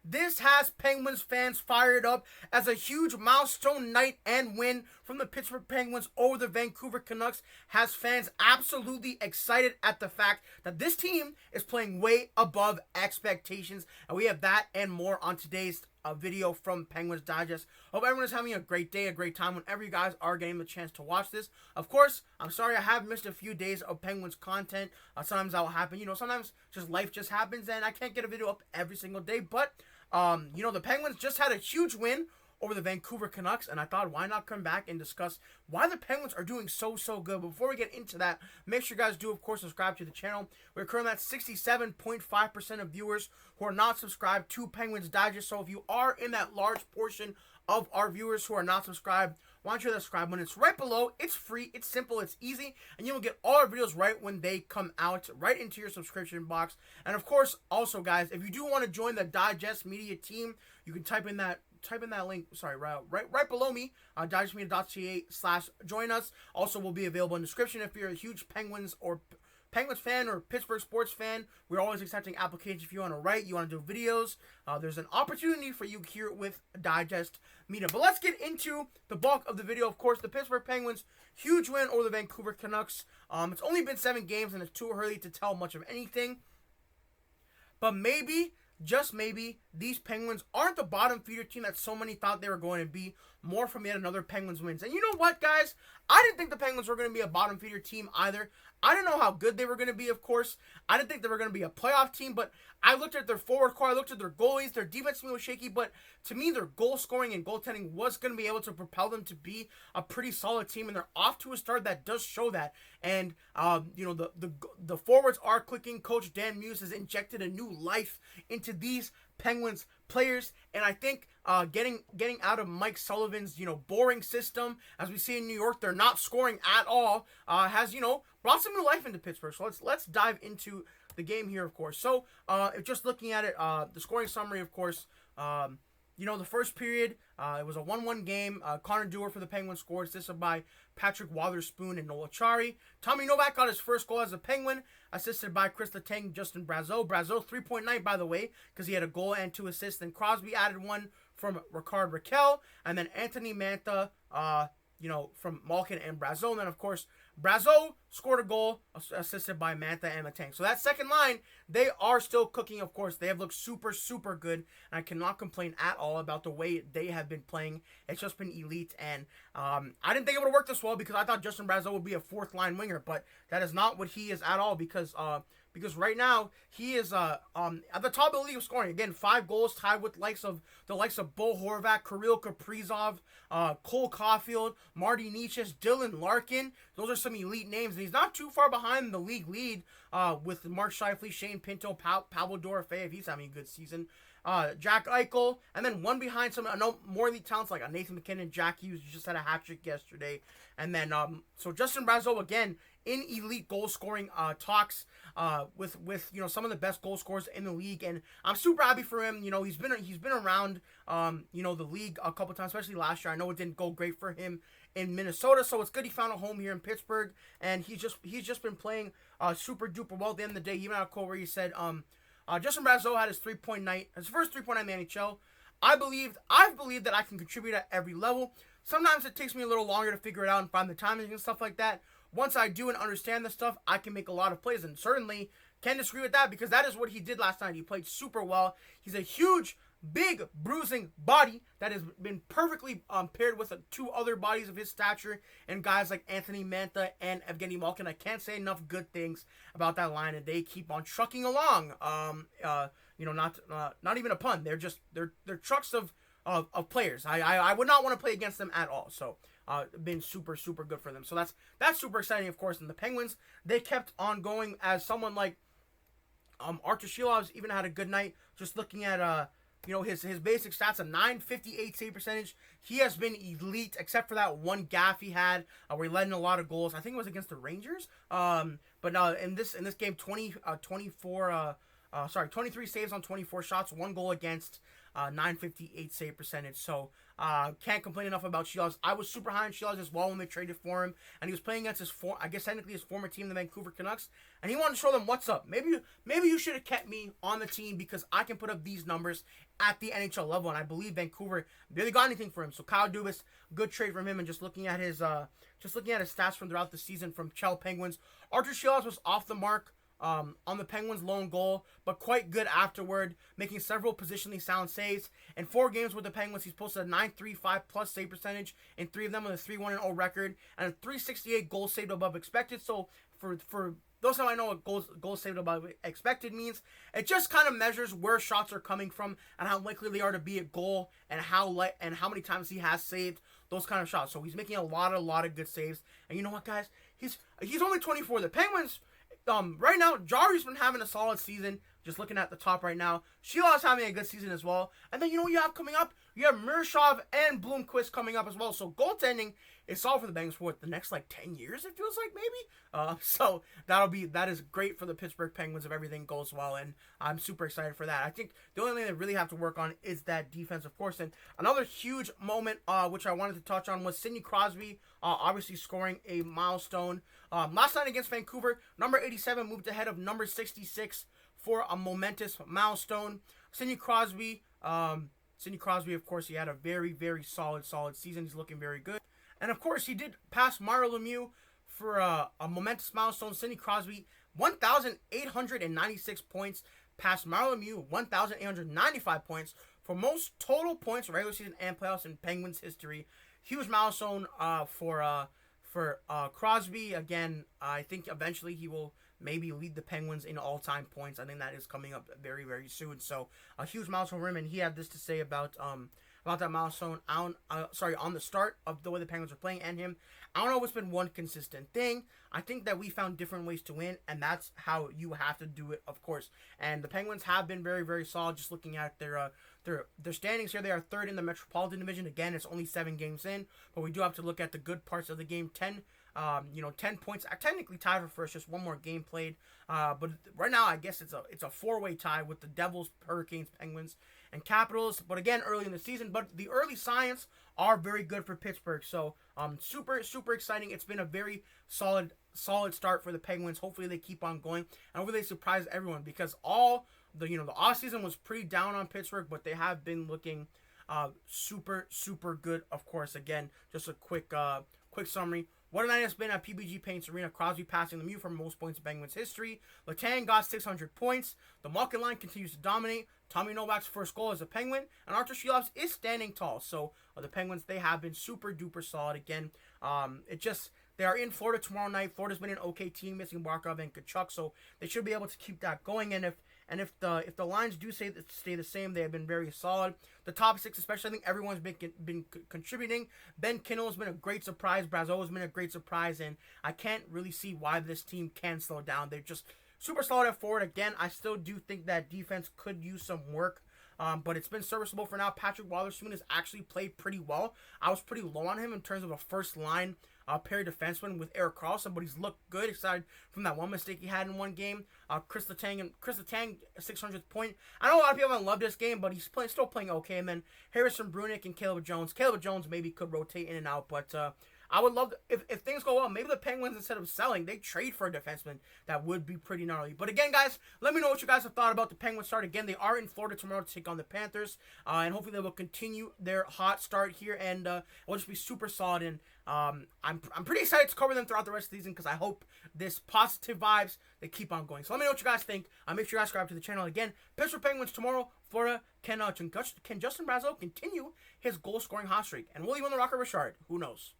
This has Penguins fans fired up as a huge milestone night and win from the Pittsburgh Penguins over the Vancouver Canucks has fans absolutely excited at the fact that this team is playing way above expectations. And we have that and more on today's video from Penguins Digest. Hope everyone is having a great day, a great time whenever you guys are getting the chance to watch this. Of course, I'm sorry I have missed a few days of Penguins content. Sometimes that will happen. Sometimes just life just happens and I can't get a video up every single day. But, the Penguins just had a huge win over the Vancouver Canucks, and I thought, why not come back and discuss why the Penguins are doing so good. But before we get into that, make sure you guys do, of course, subscribe to the channel. We're currently at 67.5% of viewers who are not subscribed to Penguins Digest. So if you are in that large portion of our viewers who are not subscribed, why don't you subscribe when it's right below? It's free, it's simple, it's easy, and you will get all our videos right when they come out, right into your subscription box. And of course, also guys, if you do want to join the Digest Media team, you can type in that link, right below me, digestmedia.ca/join us. Also will be available in the description if you're a huge Penguins fan or Pittsburgh sports fan. We're always accepting applications if you want to write, you want to do videos. There's an opportunity for you here with Digest Media. But let's get into the bulk of the video. Of course, the Pittsburgh Penguins, huge win over the Vancouver Canucks. It's only been 7 games and it's too early to tell much of anything. But maybe, just maybe, these Penguins aren't the bottom feeder team that so many thought they were going to be. More from yet another Penguins wins. And you know what, guys? I didn't think the Penguins were going to be a bottom feeder team either. I didn't know how good they were going to be, of course. I didn't think they were going to be a playoff team, but I looked at their forward core, I looked at their goalies, their defense was shaky, but to me, their goal scoring and goaltending was going to be able to propel them to be a pretty solid team, and they're off to a start that does show that. And, the forwards are clicking. Coach Dan Muse has injected a new life into these Penguins players, and I think getting out of Mike Sullivan's boring system, as we see in New York, they're not scoring at all, has brought some new life into Pittsburgh. So let's dive into the game here, of course. So just looking at it, the scoring summary, of course. The first period, it was a 1-1 game. Connor Dewar for the Penguins scored, assisted by Patrick Wotherspoon and Noel Acciari. Tommy Novak got his first goal as a Penguin, assisted by Kris Letang, Justin Brazeau. Brazeau 3.9, by the way, because he had a goal and 2 assists. And Crosby added one from Rickard Rakell. And then Anthony Mantha, from Malkin and Brazeau. And then, of course, Brazeau scored a goal, assisted by Mantha and Letang. So that second line, they are still cooking, of course. They have looked super good, and I cannot complain at all about the way they have been playing. It's just been elite, and I didn't think it would work this well because I thought Justin Brazeau would be a fourth-line winger, but that is not what he is at all because right now he is at the top of the league of scoring. Again, 5 goals, tied with the likes of Bo Horvat, Kirill Kaprizov, Cole Caulfield, Marty Necas, Dylan Larkin. Those are some elite names, and he's not too far behind the league lead with Mark Scheifele, Shane Pinto, Pavel Dorofeyev if he's having a good season. Jack Eichel, and then one behind some more elite talents like Nathan McKinnon, Jack Hughes, who just had a hat trick yesterday, and then so Justin Brazeau again in elite goal scoring talks with some of the best goal scorers in the league, and I'm super happy for him. He's been around the league a couple times, especially last year. I know it didn't go great for him in Minnesota, so it's good he found a home here in Pittsburgh, and he's just been playing super duper well. At the end of the day, he even had a quote where he said Justin Brazeau had his first 3.9 in the NHL. I've believed that I can contribute at every level. Sometimes it takes me a little longer to figure it out and find the timing and stuff like that. Once I do and understand the stuff, I can make a lot of plays, and certainly can't disagree with that because that is what he did last night. He played super well. He's a huge, big, bruising body that has been perfectly paired with 2 other bodies of his stature and guys like Anthony Mantha and Evgeni Malkin. I can't say enough good things about that line, and they keep on trucking along. Not even a pun. They're trucks of players. I would not want to play against them at all. So been super good for them. So that's super exciting, of course. And the Penguins, they kept on going as someone like Artur Shilov's even had a good night. Just looking at his basic stats, a .958 save percentage. He has been elite, except for that one gaff he had where he let in a lot of goals. I think it was against the Rangers. But in this game, 24 23 saves on 24 shots, 1 goal against, 958 save percentage. So can't complain enough about Shields. I was super high on Shields as well when they traded for him, and he was playing against technically his former team, the Vancouver Canucks, and he wanted to show them what's up. Maybe you should have kept me on the team because I can put up these numbers at the NHL level, and I believe Vancouver barely got anything for him. So Kyle Dubas, good trade from him, and just looking at his stats from throughout the season from Chell Penguins, Artur Shields was off the mark on the Penguins' lone goal, but quite good afterward, making several positionally sound saves. In 4 games with the Penguins, he's posted a .935 plus save percentage in 3 of them with a 3-1-0 record and a .368 goals saved above expected. So for those of you I know what goals saved above expected means, it just kind of measures where shots are coming from and how likely they are to be a goal and how many times he has saved those kind of shots. So he's making a lot of good saves. And you know what, guys? He's only 24. The Penguins, right now, Jari's been having a solid season. Just looking at the top right now, Sheila's having a good season as well. And then you know what you have coming up? You have Mirshov and Bloomquist coming up as well. So goaltending is solid for the Penguins for the next 10 years. It feels like maybe. So that is great for the Pittsburgh Penguins if everything goes well, and I'm super excited for that. I think the only thing they really have to work on is that defense, of course. And another huge moment, which I wanted to touch on, was Sidney Crosby, obviously scoring a milestone last night against Vancouver. Number 87 moved ahead of number 66 for a momentous milestone. Sidney Crosby, of course, he had a very solid season. He's looking very good. And of course, he did pass Mario Lemieux for a momentous milestone. Sidney Crosby, 1,896 points, passed Mario Lemieux, 1,895 points for most total points regular season and playoffs in Penguins history. Huge milestone for Crosby. Again, I think eventually he will maybe lead the Penguins in all-time points. I think that is coming up very soon. So a huge milestone for him, and he had this to say about that milestone on the start of the way the Penguins are playing and him. I don't know if it's been one consistent thing. I think that we found different ways to win, and that's how you have to do it, of course. And the Penguins have been very solid. Just looking at their standings here, they are 3rd in the Metropolitan Division. Again, it's only 7 games in, but we do have to look at the good parts of the game. 10 points, technically tied for first, just 1 more game played. But right now, I guess it's a 4-way tie with the Devils, Hurricanes, Penguins, and Capitals. But again, early in the season. But the early signs are very good for Pittsburgh. So super exciting. It's been a very solid start for the Penguins. Hopefully they keep on going, and hopefully they surprise everyone, because the offseason was pretty down on Pittsburgh, but they have been looking super good. Of course, again, just a quick summary. What a night it's been at PPG Paints Arena. Crosby passing Lemieux for most points in Penguins history. Letang got 600 points. The Malkin line continues to dominate. Tommy Novak's first goal as a Penguin. And Artur Shields is standing tall. So the Penguins, they have been super duper solid. Again, they are in Florida tomorrow night. Florida's been an okay team, missing Barkov and Kachuk, so they should be able to keep that going. And if the lines do stay the same, they have been very solid. The top 6, especially, I think everyone's been contributing. Ben Kinnell has been a great surprise. Brazeau has been a great surprise, and I can't really see why this team can slow down. They're just super solid at forward. Again, I still do think that defense could use some work. But it's been serviceable for now. Patrick Watherspoon has actually played pretty well. I was pretty low on him in terms of a first-line pair defenseman with Erik Karlsson, but he's looked good aside from that one mistake he had in one game. Kris Letang, 600th point. I know a lot of people haven't loved this game, but he's still playing okay. And then Harrison Brunick and Caleb Jones. Caleb Jones maybe could rotate in and out, but I would love to, if things go well, maybe the Penguins, instead of selling, they trade for a defenseman. That would be pretty gnarly. But again, guys, let me know what you guys have thought about the Penguins start. Again, they are in Florida tomorrow to take on the Panthers, and hopefully they will continue their hot start here, and will just be super solid. And I'm pretty excited to cover them throughout the rest of the season, because I hope this positive vibes, they keep on going. So let me know what you guys think. Make sure you guys subscribe to the channel. Again, Pittsburgh Penguins tomorrow. Florida, can Justin Brazeau continue his goal-scoring hot streak? And will he win the Rocket Richard? Who knows?